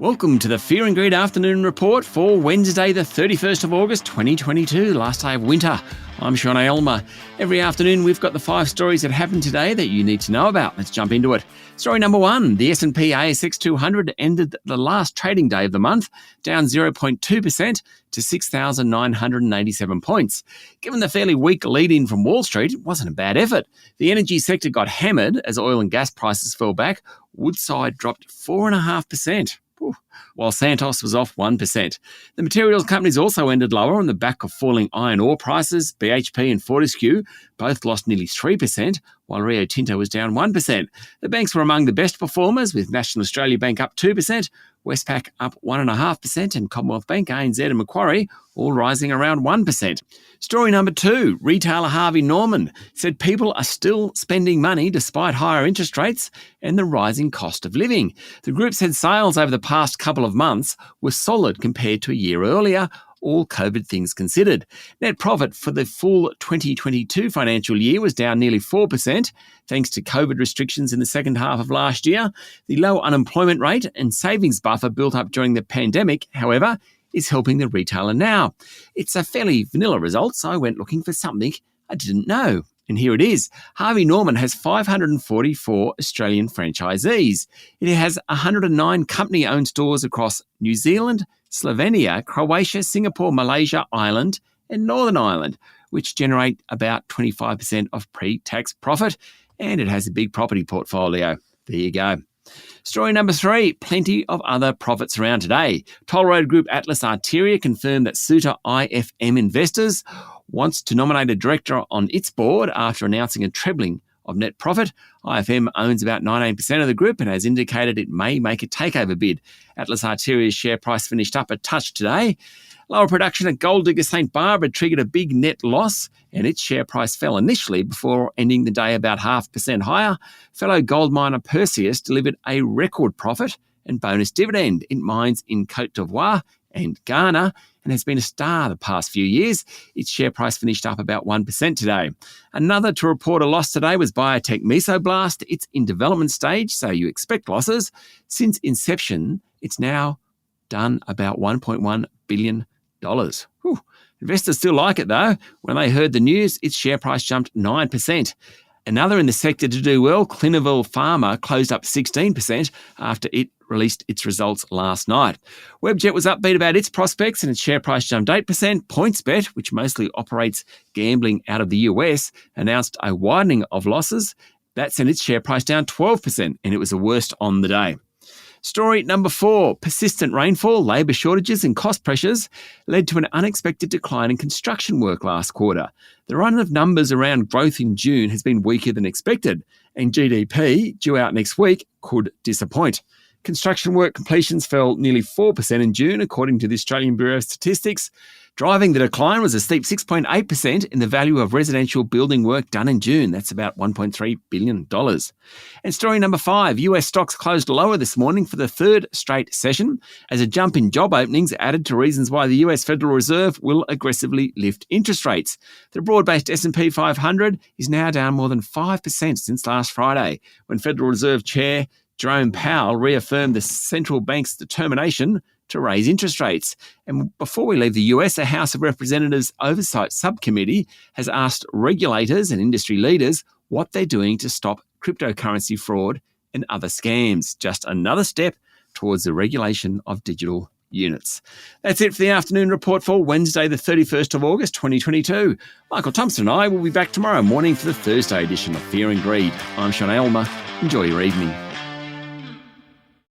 Welcome to the Fear and Greed Afternoon Report for Wednesday, the 31st of August, 2022, last day of winter. I'm Sean Aylmer. Every afternoon, we've got the 5 stories that happened today that you need to know about. Let's jump into it. Story number 1, the S&P ASX 200 ended the last trading day of the month, down 0.2% to 6,987 points. Given the fairly weak lead-in from Wall Street, it wasn't a bad effort. The energy sector got hammered as oil and gas prices fell back. Woodside dropped 4.5%. While Santos was off 1%. The materials companies also ended lower on the back of falling iron ore prices. BHP and Fortescue both lost nearly 3%, while Rio Tinto was down 1%. The banks were among the best performers, with National Australia Bank up 2%, Westpac up 1.5%, and Commonwealth Bank, ANZ and Macquarie all rising around 1%. Story number 2, retailer Harvey Norman said people are still spending money despite higher interest rates and the rising cost of living. The group said sales over the past couple of months were solid compared to a year earlier, all COVID things considered. Net profit for the full 2022 financial year was down nearly 4%, thanks to COVID restrictions in the second half of last year. The low unemployment rate and savings buffer built up during the pandemic, however, is helping the retailer now. It's a fairly vanilla result, so I went looking for something I didn't know. And here it is. Harvey Norman has 544 Australian franchisees. It has 109 company-owned stores across New Zealand, Slovenia, Croatia, Singapore, Malaysia, Ireland, and Northern Ireland, which generate about 25% of pre-tax profit, and it has a big property portfolio. There you go. Story number 3, plenty of other profits around today. Toll road group Atlas Arteria confirmed that Suter IFM Investors wants to nominate a director on its board after announcing a trebling of net profit. IFM owns about 19% of the group and has indicated it may make a takeover bid. Atlas Arteria's share price finished up a touch today. Lower production at Gold Digger St Barbara triggered a big net loss, and its share price fell initially before ending the day about 0.5% higher. Fellow gold miner Perseus delivered a record profit and bonus dividend. It mines in Côte d'Ivoire and Ghana and has been a star the past few years. Its share price finished up about 1% today. Another to report a loss today was Biotech Mesoblast. It's in development stage, so you expect losses. Since inception, it's now done about $1.1 billion. Whew. Investors still like it though. When they heard the news, its share price jumped 9%. Another in the sector to do well, Clinuvel Pharma, closed up 16% after it released its results last night. Webjet was upbeat about its prospects and its share price jumped 8%. PointsBet, which mostly operates gambling out of the US, announced a widening of losses. That sent its share price down 12%, and it was the worst on the day. Story number 4, persistent rainfall, labour shortages and cost pressures led to an unexpected decline in construction work last quarter. The run of numbers around growth in June has been weaker than expected, and GDP, due out next week, could disappoint. Construction work completions fell nearly 4% in June, according to the Australian Bureau of Statistics. Driving the decline was a steep 6.8% in the value of residential building work done in June. That's about $1.3 billion. And story number 5, US stocks closed lower this morning for the third straight session as a jump in job openings added to reasons why the US Federal Reserve will aggressively lift interest rates. The broad-based S&P 500 is now down more than 5% since last Friday, when Federal Reserve Chair Jerome Powell reaffirmed the central bank's determination to raise interest rates. And before we leave the US, a House of Representatives Oversight Subcommittee has asked regulators and industry leaders what they're doing to stop cryptocurrency fraud and other scams. Just another step towards the regulation of digital units. That's it for the afternoon report for Wednesday, the 31st of August, 2022. Michael Thompson and I will be back tomorrow morning for the Thursday edition of Fear and Greed. I'm Sean Aylmer. Enjoy your evening.